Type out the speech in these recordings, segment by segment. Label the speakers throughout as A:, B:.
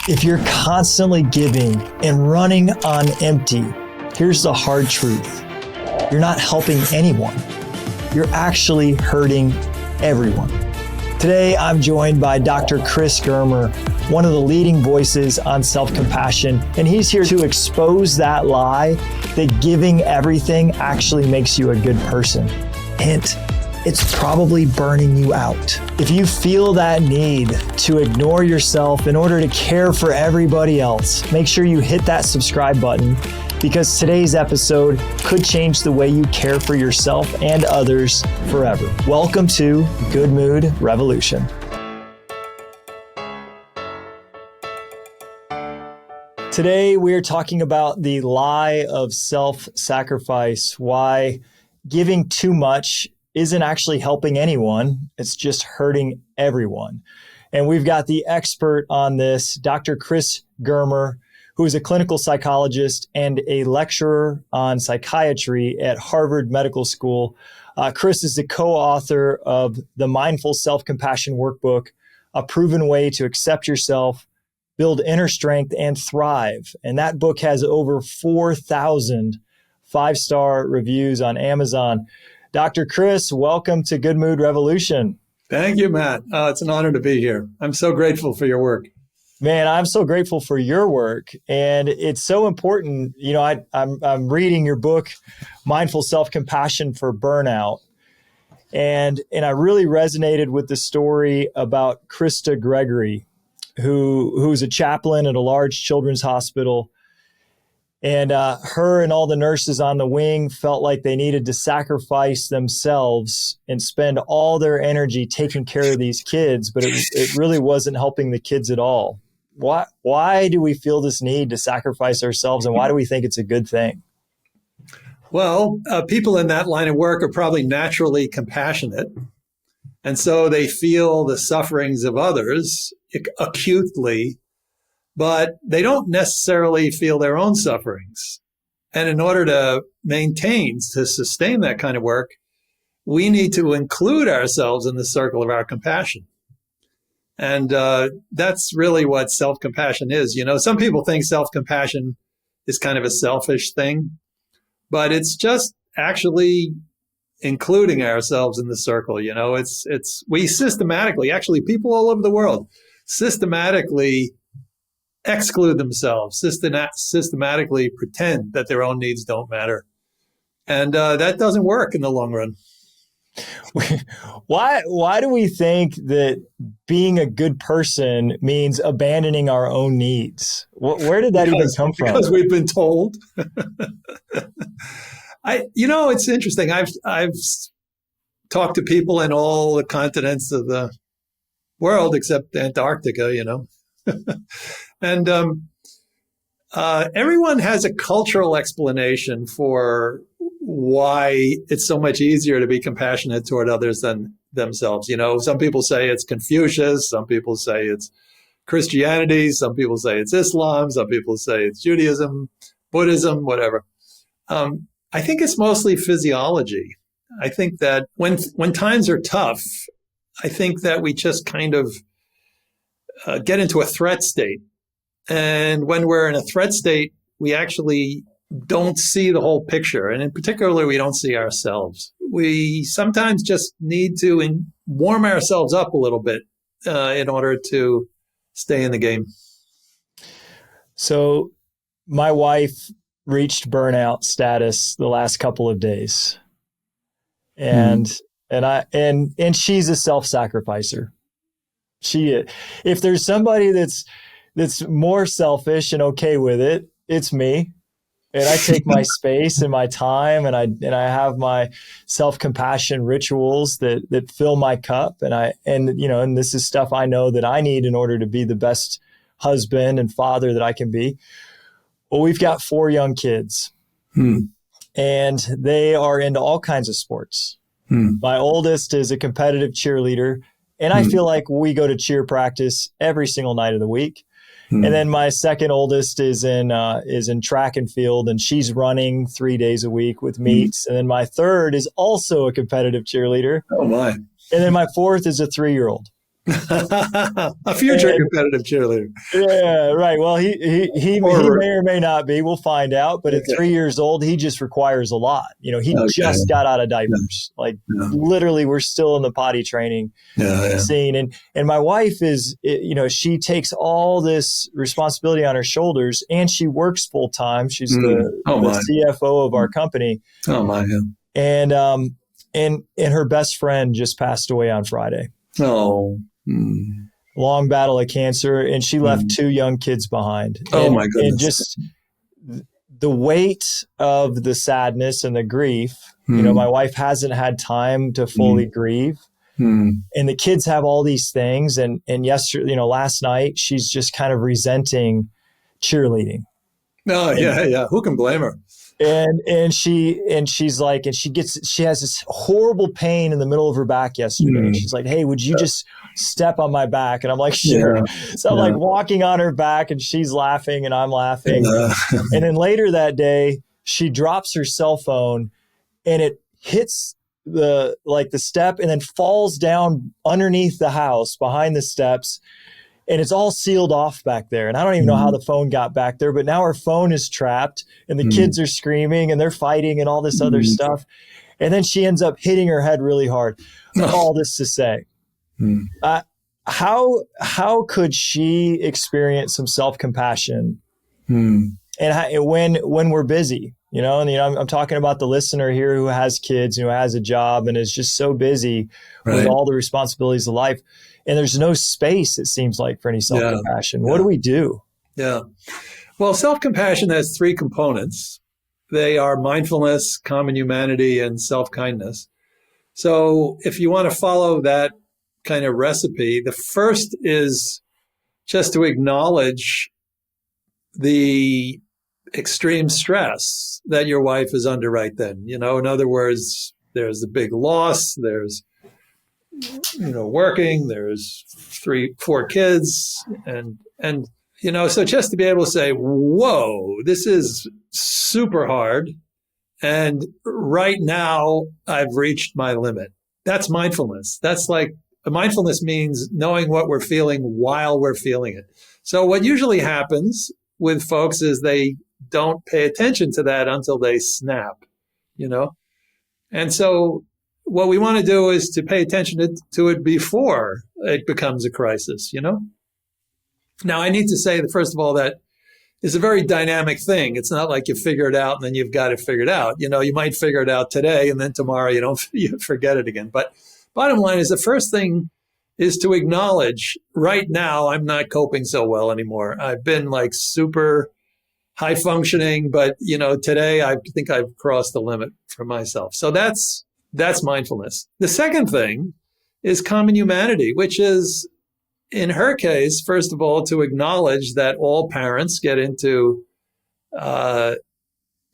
A: If you're constantly giving and running on empty, here's the hard truth. You're not helping anyone. You're actually hurting everyone. Today, I'm joined by Dr. Chris Germer, one of the leading voices on self-compassion, and he's here to expose that lie that giving everything actually makes you a good person. Hint, it's probably burning you out. If you feel that need to ignore yourself in order to care for everybody else, make sure you hit that subscribe button because today's episode could change the way you care for yourself and others forever. Welcome to Good Mood Revolution. Today, we're talking about the lie of self-sacrifice, why giving too much isn't actually helping anyone, it's just hurting everyone. And we've got the expert on this, Dr. Chris Germer, who is a clinical psychologist and a lecturer on psychiatry at Harvard Medical School. Chris is the co-author of the Mindful Self-Compassion Workbook, A Proven Way to Accept Yourself, Build Inner Strength, and Thrive. And that book has over 4,000 five-star reviews on Amazon. Dr. Chris, welcome to Good Mood Revolution.
B: Thank you, Matt. It's an honor to be here. I'm so grateful for your work.
A: Man, I'm so grateful for your work. And it's so important. You know, I'm reading your book, Mindful Self-Compassion for Burnout. And I really resonated with the story about Krista Gregory, who's a chaplain at a large children's hospital. And her and all the nurses on the wing felt like they needed to sacrifice themselves and spend all their energy taking care of these kids, but it really wasn't helping the kids at all. Why do we feel this need to sacrifice ourselves, and why do we think it's a good thing?
B: Well, people in that line of work are probably naturally compassionate, and so they feel the sufferings of others acutely, but they don't necessarily feel their own sufferings. And in order to sustain that kind of work, we need to include ourselves in the circle of our compassion. And that's really what self-compassion is. You know, some people think self-compassion is kind of a selfish thing, but it's just actually including ourselves in the circle. You know, we systematically, actually people all over the world, systematically exclude themselves, systematically pretend that their own needs don't matter. And that doesn't work in the long run.
A: Why do we think that being a good person means abandoning our own needs? Where did that even come from?
B: Because we've been told. It's interesting. I've talked to people in all the continents of the world except Antarctica, you know. And everyone has a cultural explanation for why it's so much easier to be compassionate toward others than themselves. You know, some people say it's Confucius, some people say it's Christianity, some people say it's Islam, some people say it's Judaism, Buddhism, whatever. I think it's mostly physiology. I think that when times are tough, I think that we just kind of get into a threat state. And when we're in a threat state, we actually don't see the whole picture. And in particular, we don't see ourselves. We sometimes just need to warm ourselves up a little bit in order to stay in the game.
A: So my wife reached burnout status the last couple of days. And she's a self-sacrificer. If there's somebody that's more selfish and okay with it, it's me. And I take my space and my time, and I have my self-compassion rituals that fill my cup. And this is stuff I know that I need in order to be the best husband and father that I can be. Well, we've got 4 young kids, and they are into all kinds of sports. My oldest is a competitive cheerleader, and I feel like we go to cheer practice every single night of the week. And then my second oldest is in track and field, and she's running 3 days a week with meets. And then my third is also a competitive cheerleader.
B: Oh my!
A: And then my fourth is a 3-year-old.
B: A future
A: And
B: competitive cheerleader.
A: yeah, right. Well, he
B: Or
A: may or may not be. We'll find out. But at
B: okay,
A: 3 years old, he just requires a lot. He
B: okay,
A: just got out of
B: yeah,
A: diapers. Like
B: yeah,
A: literally, we're still in the potty training
B: yeah,
A: scene. And my wife is, she takes all this responsibility on her shoulders, and she works full time. She's
B: Oh
A: the
B: my,
A: CFO of our company,
B: oh my, yeah.
A: and her best friend just passed away on Friday.
B: Oh, mm,
A: Long battle of cancer, and she left
B: mm.
A: two young kids behind.
B: Oh
A: And
B: my
A: and
B: goodness.
A: just the weight of the sadness and the grief. My
B: Mm,
A: wife hasn't had time to fully
B: mm,
A: grieve.
B: mm.
A: And the kids have all these things. And yesterday, last night, she's just kind of resenting cheerleading.
B: Oh
A: And
B: yeah, yeah. Who can blame her?
A: she's like, and she has this horrible pain in the middle of her back yesterday.
B: Mm,
A: She's like, "Hey, would you just step on my back?" And I'm like, "Sure."
B: yeah,
A: So I'm like
B: yeah,
A: walking on her back, and she's laughing and I'm laughing.
B: yeah.
A: And then later that day, she drops her cell phone and it hits the step and then falls down underneath the house behind the steps, and it's all sealed off back there. And I don't even know how
B: Mm,
A: the phone got back there, but now her phone is trapped and the
B: mm,
A: kids are screaming and they're fighting and all this other
B: mm.
A: stuff. And then she ends up hitting her head really hard.
B: Oh,
A: All this to say,
B: mm,
A: uh, how could she experience some self-compassion
B: mm.
A: and when we're busy, I'm talking about the listener here who has kids, who has a job and is just so busy with
B: Right.
A: all the responsibilities of life. And there's no space, it seems like, for any
B: Yeah,
A: self-compassion. What
B: yeah,
A: do we do?
B: yeah. Well, self-compassion has three components. They are mindfulness, common humanity, and self-kindness. So if you want to follow that kind of recipe, the first is just to acknowledge the extreme stress that your wife is under right then. In other words, there's the big loss, there's, working, there's 4 kids, so just to be able to say, whoa, this is super hard. And right now, I've reached my limit. That's mindfulness. That's like mindfulness means knowing what we're feeling while we're feeling it. So, what usually happens with folks is they don't pay attention to that until they snap, you know? And so, what we want to do is to pay attention to it before it becomes a crisis. Now, I need to say that, first of all, that is a very dynamic thing. It's not like you figure it out and then you've got it figured out. You might figure it out today and then tomorrow you forget it again. But bottom line is the first thing is to acknowledge right now I'm not coping so well anymore. I've been like super high functioning, but today I think I've crossed the limit for myself. So that's mindfulness. The second thing is common humanity, which is, in her case, first of all, to acknowledge that all parents get into,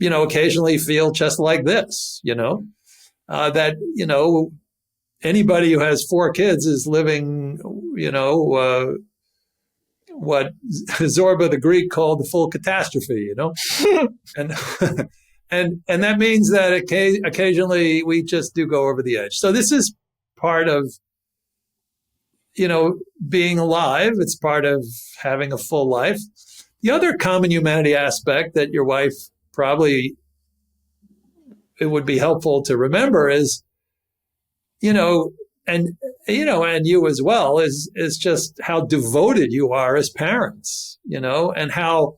B: occasionally feel just like this, that, anybody who has 4 kids is living, what Zorba the Greek called the full catastrophe, and, and that means that occasionally we just do go over the edge. So this is part of, being alive. It's part of having a full life. The other common humanity aspect that your wife probably, it would be helpful to remember is, and you as well, is just how devoted you are as parents, and how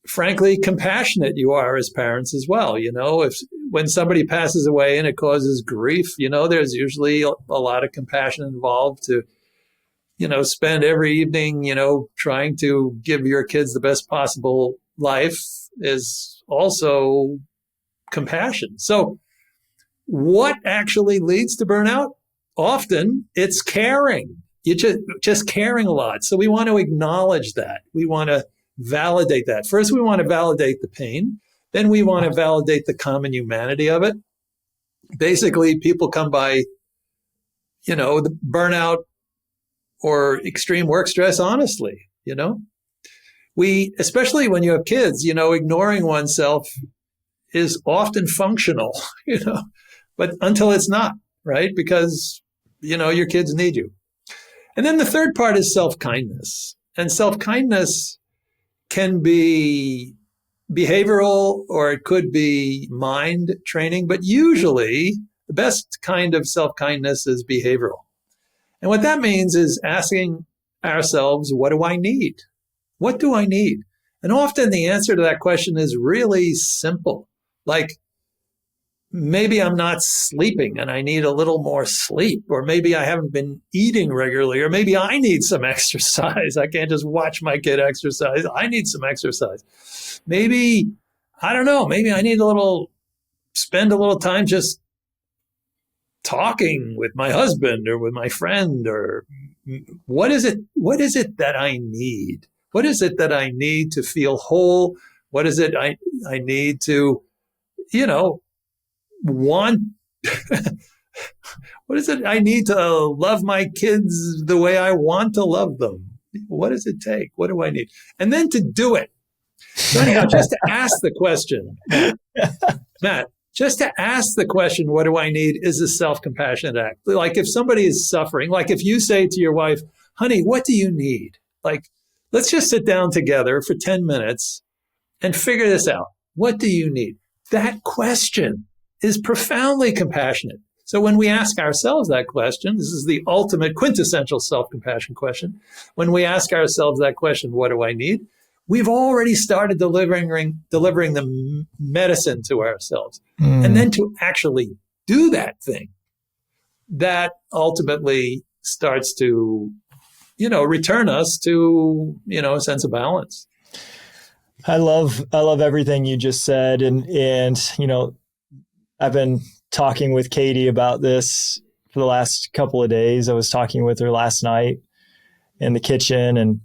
B: frankly compassionate you are as parents as well. If when somebody passes away and it causes grief, there's usually a lot of compassion involved to spend every evening, trying to give your kids the best possible life is also compassion. So what actually leads to burnout? Often it's caring. You just caring a lot. So we want to acknowledge that. We want to validate that. First, we want to validate the pain. Then we want to validate the common humanity of it. Basically, people come by, the burnout or extreme work stress honestly. Especially when you have kids, ignoring oneself is often functional, but until it's not, right? Because your kids need you. And then the third part is self-kindness. And self-kindness can be behavioral or it could be mind training, but usually the best kind of self-kindness is behavioral. And what that means is asking ourselves, what do I need? What do I need? And often the answer to that question is really simple. Like, maybe I'm not sleeping and I need a little more sleep, or maybe I haven't been eating regularly, or maybe I need some exercise. I can't just watch my kid exercise. I need some exercise. Maybe, I don't know, maybe I need spend a little time just talking with my husband or with my friend, or what is it that I need? What is it that I need to feel whole? What is it I need to, want? What is it I need to love my kids the way I want to love them? What does it take? What do I need? And then to do it. So anyhow, just to ask the question, Matt, just to ask the question, what do I need, is a self-compassionate act. Like if somebody is suffering, like if you say to your wife, honey, what do you need? Like, let's just sit down together for 10 minutes and figure this out. What do you need? That question is profoundly compassionate. So when we ask ourselves that question, this is the ultimate quintessential self-compassion question. When we ask ourselves that question, what do I need? We've already started delivering the medicine to ourselves. And then to actually do that thing, that ultimately starts to, return us to, a sense of balance.
A: I love everything you just said. And I've been talking with Katie about this for the last couple of days. I was talking with her last night in the kitchen, and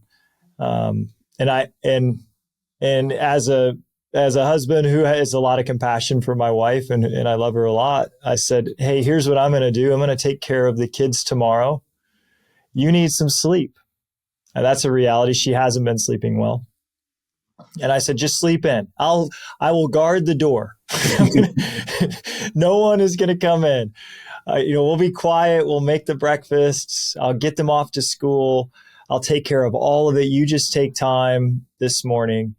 A: as a husband who has a lot of compassion for my wife and I love her a lot, I said, hey, here's what I'm going to do. I'm going to take care of the kids tomorrow. You need some sleep. And that's a reality. She hasn't been sleeping well. And I said, just sleep in. I will guard the door. No one is going to come in. We'll be quiet. We'll make the breakfasts. I'll get them off to school. I'll take care of all of it. You just take time this morning.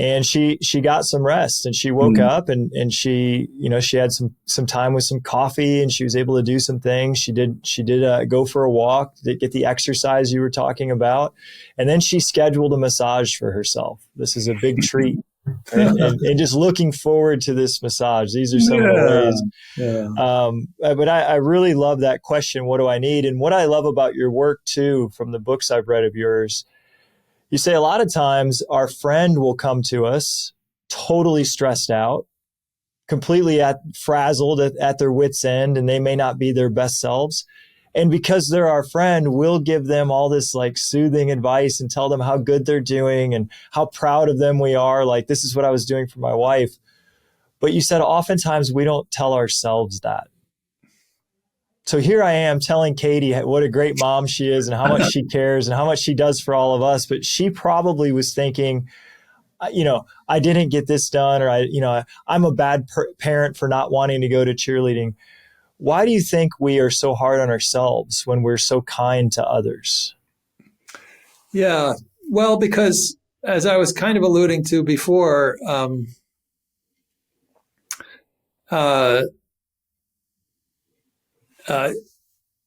A: And she got some rest, and she woke up and she had some time with some coffee, and she was able to do some things. She did go for a walk, get the exercise you were talking about. And then she scheduled a massage for herself. This is a big treat. And just looking forward to this massage. These are some of the ways. Yeah. But I really love that question, what do I need? And what I love about your work too, from the books I've read of yours, you say a lot of times our friend will come to us totally stressed out, completely frazzled at their wits' end, and they may not be their best selves. And because they're our friend, we'll give them all this like soothing advice and tell them how good they're doing and how proud of them we are. Like, this is what I was doing for my wife. But you said oftentimes we don't tell ourselves that. So here I am telling Katie what a great mom she is and how much she cares and how much she does for all of us. But she probably was thinking, I didn't get this done, or I'm a bad parent for not wanting to go to cheerleading. Why do you think we are so hard on ourselves when we're so kind to others?
B: Yeah, well, because as I was kind of alluding to before,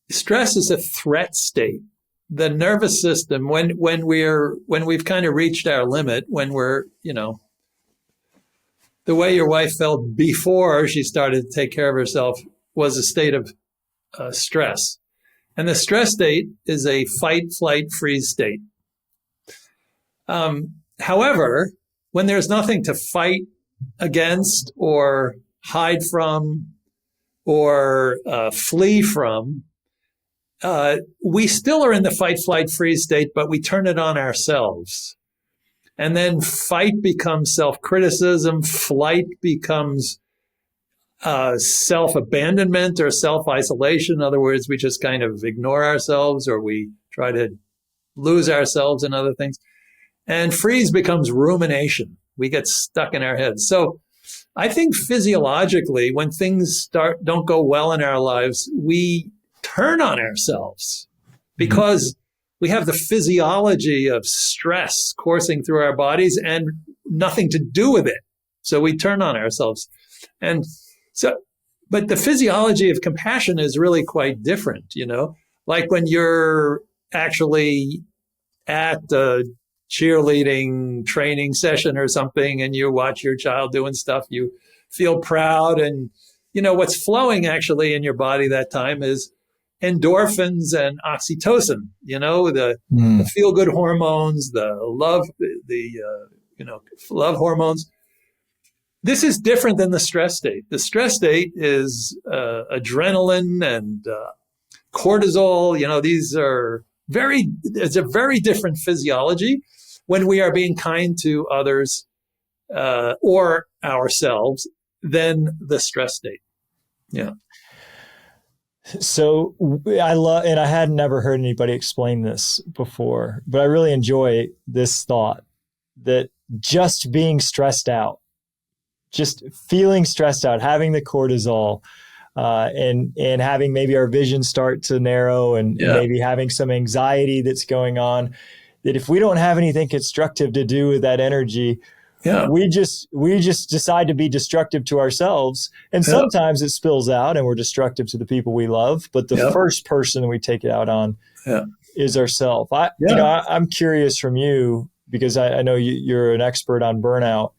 B: stress is a threat state. The nervous system, when we've kind of reached our limit, when we're, the way your wife felt before she started to take care of herself was a state of stress. And the stress state is a fight, flight, freeze state. However, when there's nothing to fight against or hide from or flee from, we still are in the fight, flight, freeze state, but we turn it on ourselves. And then fight becomes self-criticism, flight becomes self-abandonment or self-isolation. In other words, we just kind of ignore ourselves, or we try to lose ourselves in other things. And freeze becomes rumination. We get stuck in our heads. So I think physiologically, when things don't go well in our lives, we turn on ourselves because we have the physiology of stress coursing through our bodies and nothing to do with it. So we turn on ourselves. And so, but the physiology of compassion is really quite different, like when you're actually at the cheerleading training session or something and you watch your child doing stuff, you feel proud. And, what's flowing actually in your body that time is endorphins and oxytocin, the feel-good hormones, the love, love hormones. This is different than the stress state. The stress state is adrenaline and cortisol. These are it's a very different physiology when we are being kind to others or ourselves than the stress state. Yeah.
A: So I love, and I had never heard anybody explain this before, but I really enjoy this thought that just being stressed out, just feeling stressed out, having the cortisol, and having maybe our vision start to narrow and maybe having some anxiety that's going on, that if we don't have anything constructive to do with that energy, we just decide to be destructive to ourselves. And sometimes it spills out and we're destructive to the people we love. But the first person we take it out on is ourselves. I'm curious from you, because I know you're an expert on burnout.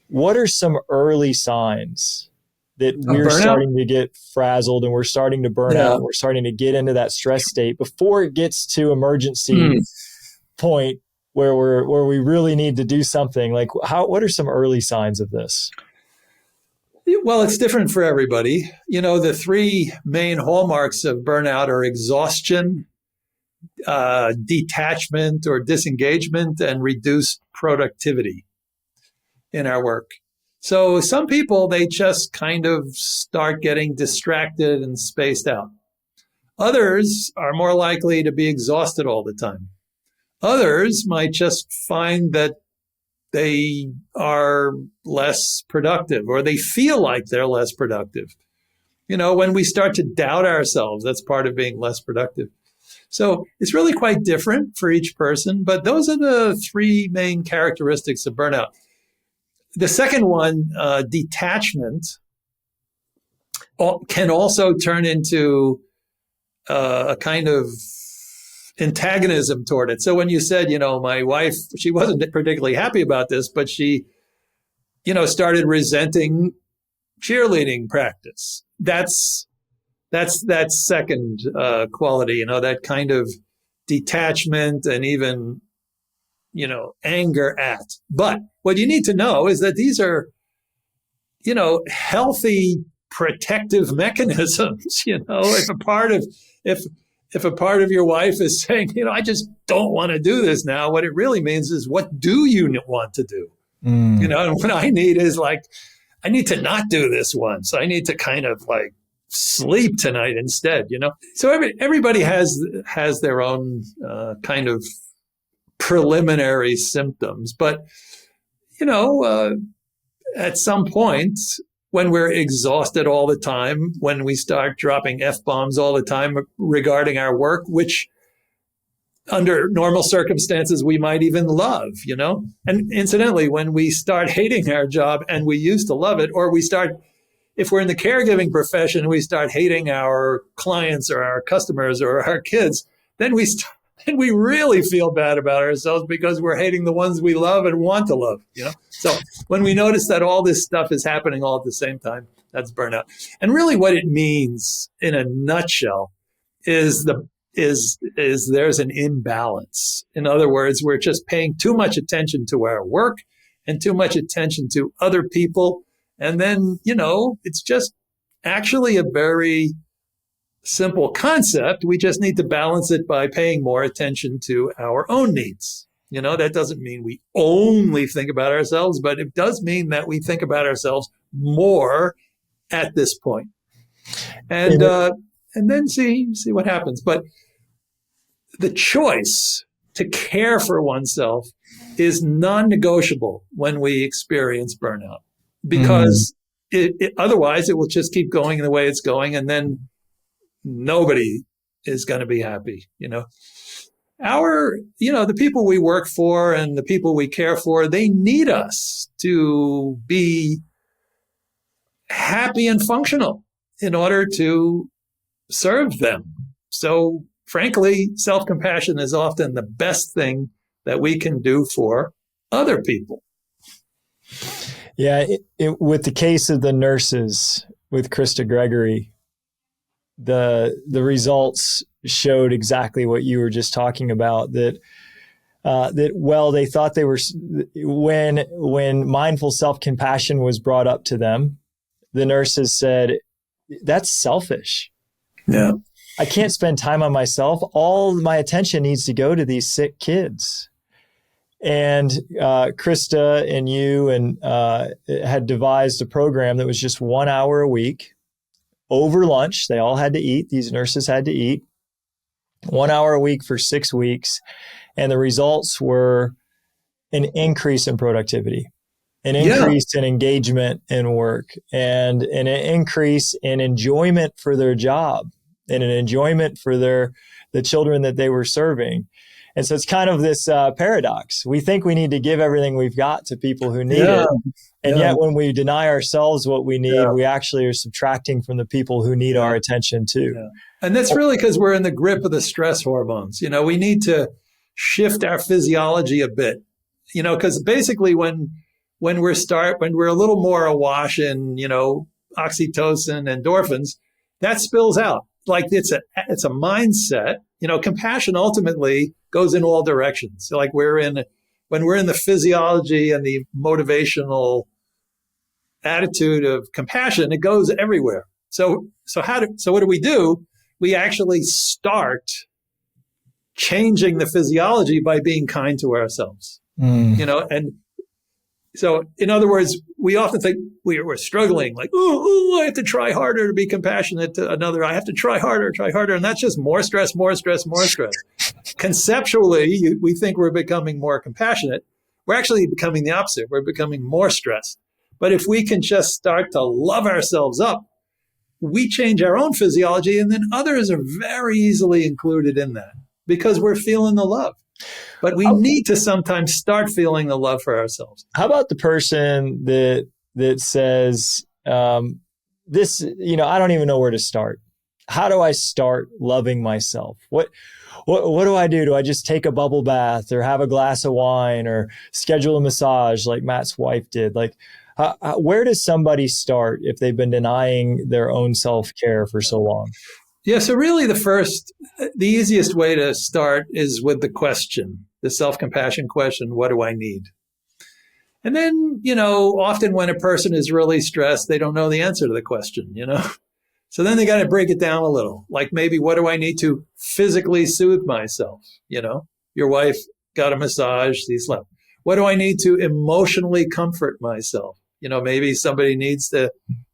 A: What are some early signs that we're starting to get frazzled and we're starting to burn out? We're starting to get into that stress state before it gets to emergency point where we really need to do something. Like what are some early signs of this?
B: Well, it's different for everybody. The three main hallmarks of burnout are exhaustion, detachment or disengagement, and reduced productivity in our work. So some people, they just kind of start getting distracted and spaced out. Others are more likely to be exhausted all the time. Others might just find that they are less productive, or they feel like they're less productive. When we start to doubt ourselves, that's part of being less productive. So it's really quite different for each person, but those are the three main characteristics of burnout. The second one, detachment, can also turn into a kind of antagonism toward it. So when you said, my wife, she wasn't particularly happy about this, but she, started resenting cheerleading practice. That's that second quality, that kind of detachment and even, anger at. But what you need to know is that these are, healthy protective mechanisms. If a part of your wife is saying, I just don't want to do this now, what it really means is, what do you want to do? And what I need is I need to not do this once. I need to kind of sleep tonight instead, So everybody has their own kind of preliminary symptoms. But, at some point, when we're exhausted all the time, when we start dropping F-bombs all the time regarding our work, which under normal circumstances we might even love, And incidentally, when we start hating our job and we used to love it, or if we're in the caregiving profession, we start hating our clients or our customers or our kids, then we really feel bad about ourselves because we're hating the ones we love and want to love, So when we notice that all this stuff is happening all at the same time, that's burnout. And really what it means in a nutshell is there's an imbalance. In other words, we're just paying too much attention to our work and too much attention to other people. And then, it's just actually a very simple concept. We just need to balance it by paying more attention to our own needs. That doesn't mean we only think about ourselves, but it does mean that we think about ourselves more at this point. And then see what happens. But the choice to care for oneself is non-negotiable when we experience burnout, because otherwise it will just keep going the way it's going, and then nobody is going to be happy, the people we work for and the people we care for, they need us to be happy and functional in order to serve them. So frankly, self-compassion is often the best thing that we can do for other people.
A: Yeah, with the case of the nurses with Krista Gregory, the results showed exactly what you were just talking about. They thought they were, when mindful self-compassion was brought up to them, the nurses said, "That's selfish.
B: Yeah,
A: I can't spend time on myself. All my attention needs to go to these sick kids." And Krista and you had devised a program that was just 1 hour a week over lunch. They all had to eat. These nurses had to eat 1 hour a week for 6 weeks. And the results were an increase in productivity, an increase in engagement in work, and an increase in enjoyment for their job and an enjoyment for the children that they were serving. And so it's kind of this paradox. We think we need to give everything we've got to people who need it. And yet when we deny ourselves what we need, we actually are subtracting from the people who need our attention too.
B: Yeah. And that's really because we're in the grip of the stress hormones. We need to shift our physiology a bit, because basically when we're a little more awash in, oxytocin, endorphins, that spills out. Like it's a mindset. Compassion ultimately goes in all directions. So like when we're in the physiology and the motivational attitude of compassion, it goes everywhere. So what do? We actually start changing the physiology by being kind to ourselves. And so in other words, we often think we're struggling, like, I have to try harder to be compassionate to another. I have to try harder. And that's just more stress. Conceptually, we think we're becoming more compassionate. We're actually becoming the opposite. We're becoming more stressed. But if we can just start to love ourselves up, we change our own physiology, and then others are very easily included in that because we're feeling the love. But we need to sometimes start feeling the love for ourselves.
A: How about the person that says, this, I don't even know where to start. How do I start loving myself? What do I do? Do I just take a bubble bath or have a glass of wine or schedule a massage like Matt's wife did? Like, where does somebody start if they've been denying their own self-care for so long?
B: Yeah, so really the easiest way to start is with the question, the self-compassion question, what do I need? And then, often when a person is really stressed, they don't know the answer to the question, So then they got to break it down a little. Like maybe, what do I need to physically soothe myself? Your wife got a massage, she slept. What do I need to emotionally comfort myself? Maybe somebody needs to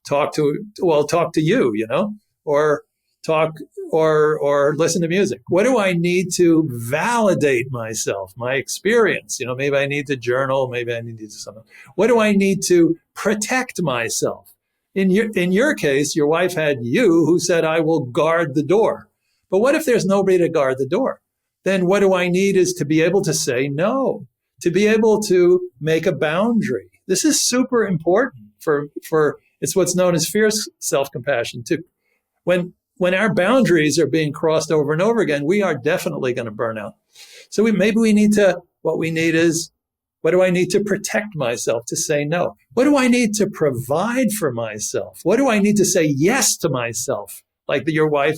B: talk to you, or talk or listen to music. What do I need to validate myself, my experience? Maybe I need to journal. Maybe I need to do something. What do I need to protect myself? In your case, your wife had you who said, I will guard the door. But what if there's nobody to guard the door? Then what do I need is to be able to say no, to be able to make a boundary. This is super important for it's what's known as fierce self-compassion too. When our boundaries are being crossed over and over again, we are definitely going to burn out. So what we need is, what do I need to protect myself, to say no? What do I need to provide for myself? What do I need to say yes to myself? Like your wife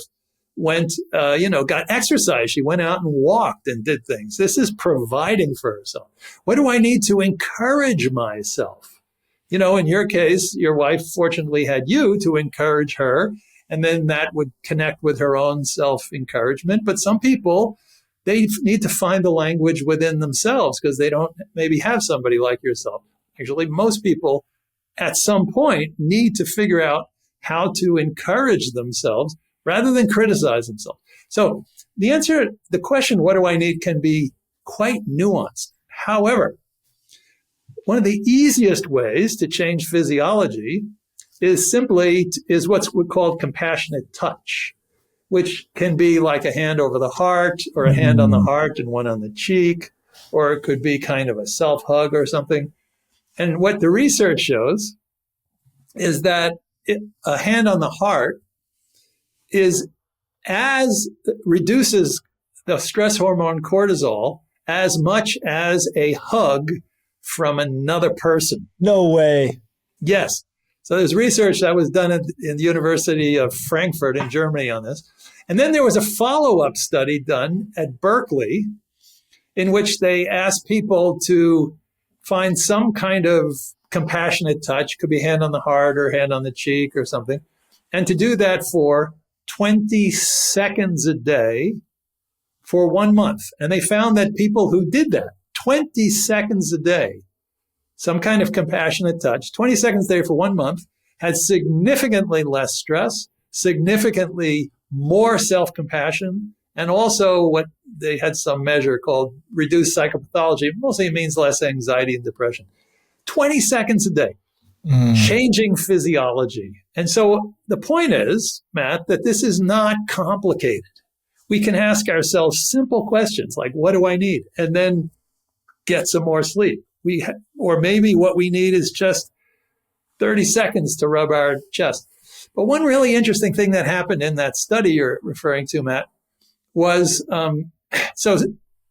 B: went, got exercise. She went out and walked and did things. This is providing for herself. What do I need to encourage myself? In your case, your wife fortunately had you to encourage her, and then that would connect with her own self-encouragement. But some people, they need to find the language within themselves because they don't maybe have somebody like yourself. Actually, most people at some point need to figure out how to encourage themselves rather than criticize themselves. So the question, what do I need, can be quite nuanced. However, one of the easiest ways to change physiology is what's called compassionate touch. which can be like a hand over the heart or a hand on the
A: Mm.
B: heart and one on the cheek, or it could be kind of a self-hug or something. And what the research shows is that a hand on the heart is as reduces the stress hormone cortisol as much as a hug from another person.
A: No way.
B: Yes. So there's research that was done in the University of Frankfurt in Germany on this. And then there was a follow-up study done at Berkeley in which they asked people to find some kind of compassionate touch, could be hand on the heart or hand on the cheek or something, and to do that for 20 seconds a day for 1 month. And they found that people who did that 20 seconds a day, some kind of compassionate touch, 20 seconds a day for 1 month, had significantly less stress, significantly more self-compassion, and also what they had some measure called reduced psychopathology. Mostly it means less anxiety and depression. 20 seconds a day, changing physiology. And so the point is, Matt, that this is not complicated. We can ask ourselves simple questions like, what do I need? And then get some more sleep. Or maybe what we need is just 30 seconds to rub our chest. But one really interesting thing that happened in that study you're referring to, Matt, was so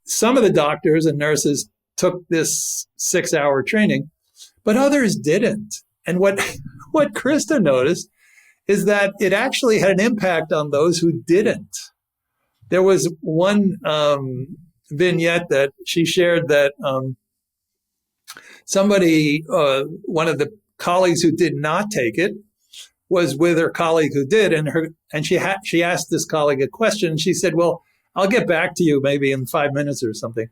B: some of the doctors and nurses took this 6-hour training, but others didn't. And what Krista noticed is that it actually had an impact on those who didn't. There was one vignette that she shared that somebody, one of the colleagues who did not take it, was with her colleague who did, and she asked this colleague a question. And she said, "Well, I'll get back to you maybe in 5 minutes or something,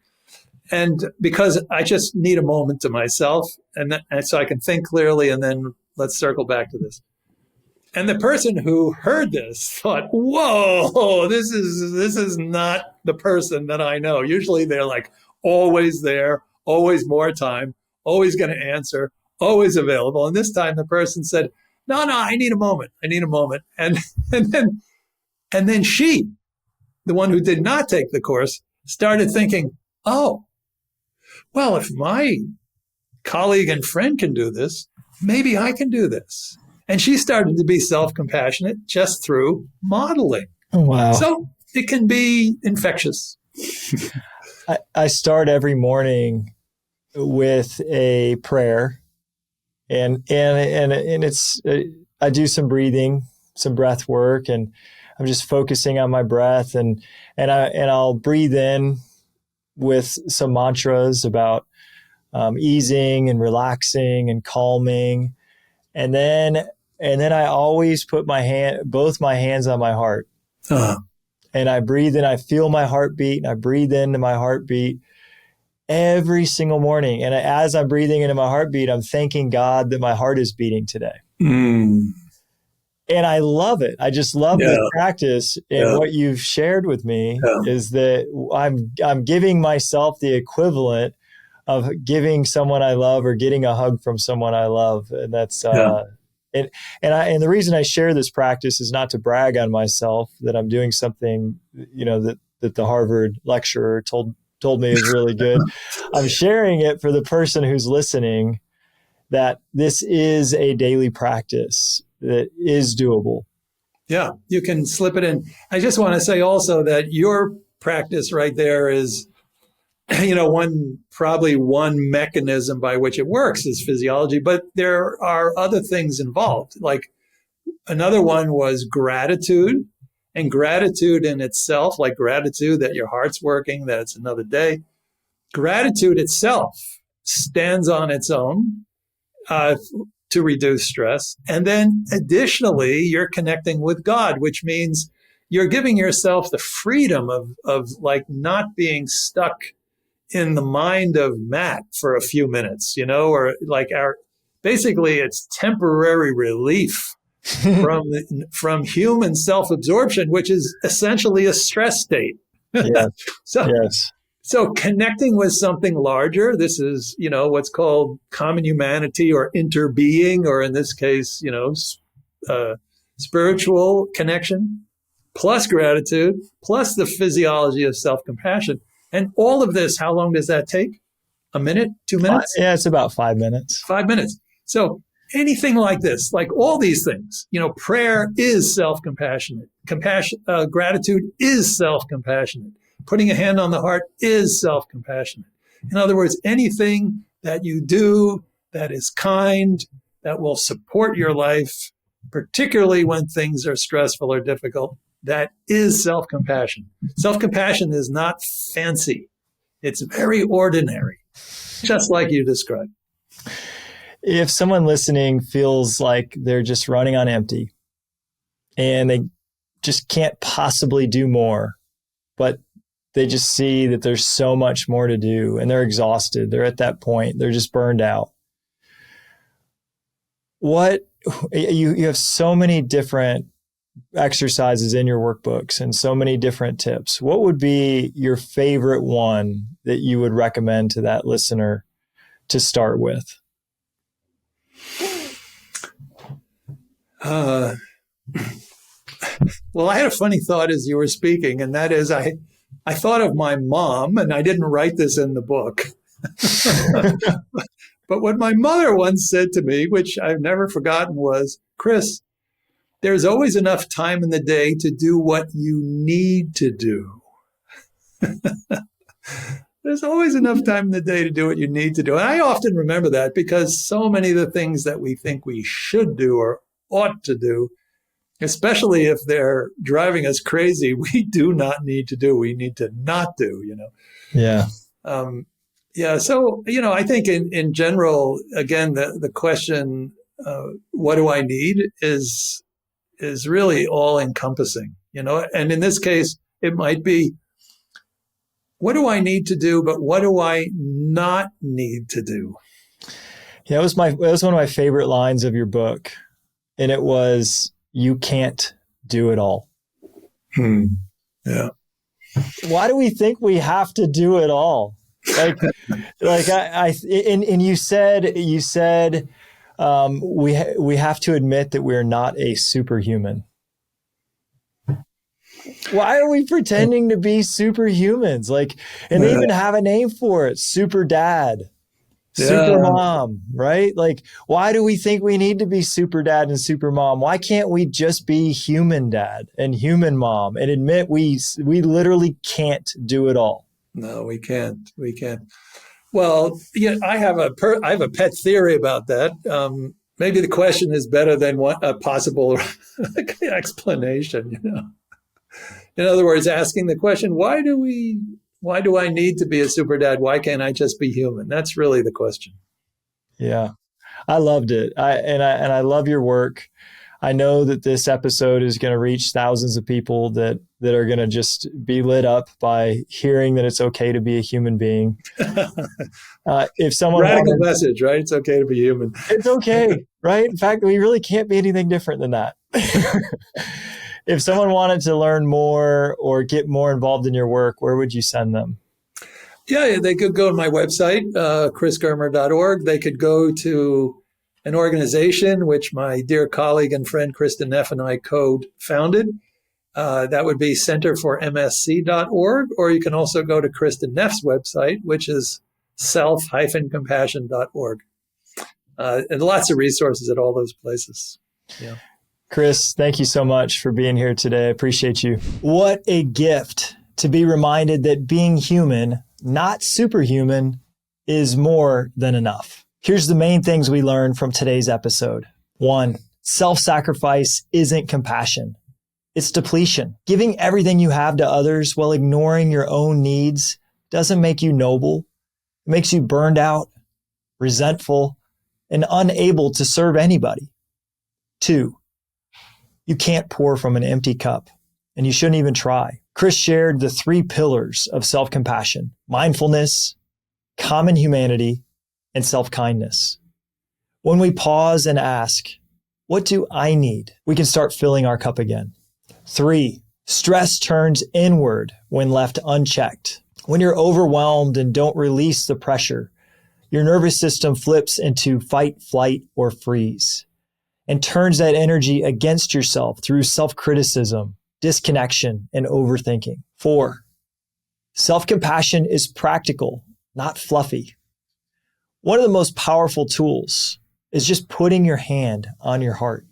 B: and because I just need a moment to myself, and so I can think clearly, and then let's circle back to this." And the person who heard this thought, "Whoa, this is not the person that I know. Usually they're like always there, always more time, always going to answer, always available." And this time the person said, No, I need a moment. I need a moment. And then she, the one who did not take the course, started thinking, oh, well, if my colleague and friend can do this, maybe I can do this. And she started to be self-compassionate just through modeling.
A: Oh, wow.
B: So it can be infectious.
A: I start every morning with a prayer. And it's I do some breathing, some breath work, and I'm just focusing on my breath, and I'll breathe in with some mantras about easing and relaxing and calming, and then I always put both my hands on my heart, and I breathe in. I feel my heartbeat, and I breathe into my heartbeat every single morning. And as I'm breathing into my heartbeat, I'm thanking God that my heart is beating today. And I love it. I just love this practice. And what you've shared with me is that I'm giving myself the equivalent of giving someone I love or getting a hug from someone I love. And that's, and the reason I share this practice is not to brag on myself that I'm doing something, that the Harvard lecturer told me is really good. I'm sharing it for the person who's listening, that this is a daily practice that is doable.
B: Yeah, you can slip it in. I just want to say also that your practice right there is, probably one mechanism by which it works is physiology, but there are other things involved. Like another one was gratitude. And gratitude in itself, like gratitude that your heart's working, that it's another day, gratitude itself stands on its own to reduce stress. And then additionally, you're connecting with God, which means you're giving yourself the freedom of like not being stuck in the mind of Matt for a few minutes, or like basically it's temporary relief from human self-absorption, which is essentially a stress state.
A: Yes.
B: So connecting with something larger, this is, what's called common humanity or interbeing, or in this case, spiritual connection. plus gratitude, plus the physiology of self-compassion. And all of this, how long does that take? A minute, 2 minutes?
A: Yeah, it's about 5 minutes.
B: 5 minutes. So anything like this, like all these things, prayer is self-compassionate. Gratitude is self-compassionate. Putting a hand on the heart is self-compassionate. In other words, anything that you do that is kind, that will support your life, particularly when things are stressful or difficult, that is self-compassion. Self-compassion is not fancy. It's very ordinary, just like you described.
A: If someone listening feels like they're just running on empty and they just can't possibly do more, but they just see that there's so much more to do and they're exhausted, they're at that point, they're just burned out. You have so many different exercises in your workbooks and so many different tips. What would be your favorite one that you would recommend to that listener to start with?
B: Well, I had a funny thought as you were speaking, and that is I thought of my mom, and I didn't write this in the book. But what my mother once said to me, which I've never forgotten, was, Chris, there's always enough time in the day to do what you need to do. There's always enough time in the day to do what you need to do. And I often remember that because so many of the things that we think we should do or ought to do, especially if they're driving us crazy, we do not need to do. We need to not do,
A: Yeah.
B: Yeah. So, I think in general, again, the question, what do I need is really all encompassing, and in this case, it might be, what do I need to do, but what do I not need to do?
A: Yeah, it was one of my favorite lines of your book. And it was, you can't do it all.
B: Yeah.
A: Why do we think we have to do it all? And you said, we have to admit that we're not a superhuman. Why are we pretending to be superhumans? And they even have a name for it, super dad, super mom, right? Why do we think we need to be super dad and super mom? Why can't we just be human dad and human mom and admit we literally can't do it all?
B: No, we can't. We can't. Well, I have a pet theory about that. Maybe the question is better than a possible explanation, In other words, asking the question, why do I need to be a super dad? Why can't I just be human? That's really the question.
A: Yeah, I loved it. I love your work. I know that this episode is going to reach thousands of people that are going to just be lit up by hearing that it's okay to be a human being. If someone
B: message, right? It's okay to be human.
A: It's okay, right? In fact, we really can't be anything different than that. If someone wanted to learn more or get more involved in your work, where would you send them?
B: Yeah, they could go to my website, chrisgermer.org. They could go to an organization which my dear colleague and friend Kristen Neff and I co-founded. That would be centerformsc.org, or you can also go to Kristen Neff's website, which is self-compassion.org. And lots of resources at all those places. Yeah.
A: Chris, thank you so much for being here today. I appreciate you. What a gift to be reminded that being human, not superhuman, is more than enough. Here's the main things we learned from today's episode. 1, self-sacrifice isn't compassion. It's depletion. Giving everything you have to others while ignoring your own needs doesn't make you noble. It makes you burned out, resentful, and unable to serve anybody. 2, you can't pour from an empty cup, and you shouldn't even try. Chris shared the 3 pillars of self-compassion: mindfulness, common humanity, and self-kindness. When we pause and ask, what do I need? We can start filling our cup again. 3, stress turns inward when left unchecked. When you're overwhelmed and don't release the pressure, your nervous system flips into fight, flight, or freeze and turns that energy against yourself through self-criticism, disconnection, and overthinking. 4, self-compassion is practical, not fluffy. One of the most powerful tools is just putting your hand on your heart.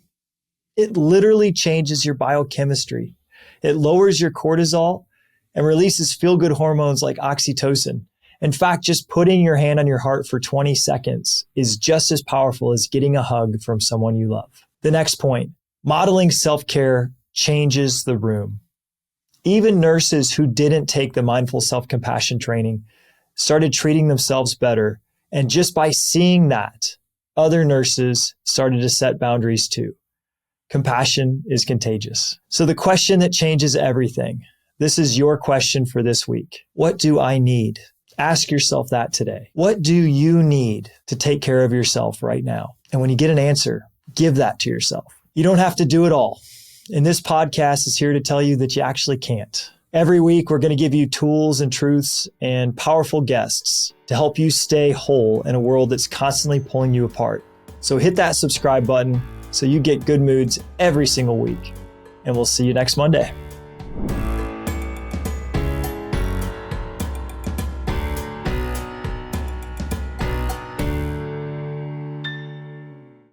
A: It literally changes your biochemistry. It lowers your cortisol and releases feel-good hormones like oxytocin. In fact, just putting your hand on your heart for 20 seconds is just as powerful as getting a hug from someone you love. The next point, modeling self-care changes the room. Even nurses who didn't take the mindful self-compassion training started treating themselves better. And just by seeing that, other nurses started to set boundaries too. Compassion is contagious. So the question that changes everything, this is your question for this week. What do I need? Ask yourself that today. What do you need to take care of yourself right now? And when you get an answer, give that to yourself. You don't have to do it all. And this podcast is here to tell you that you actually can't. Every week, we're going to give you tools and truths and powerful guests to help you stay whole in a world that's constantly pulling you apart. So hit that subscribe button so you get good moods every single week. And we'll see you next Monday.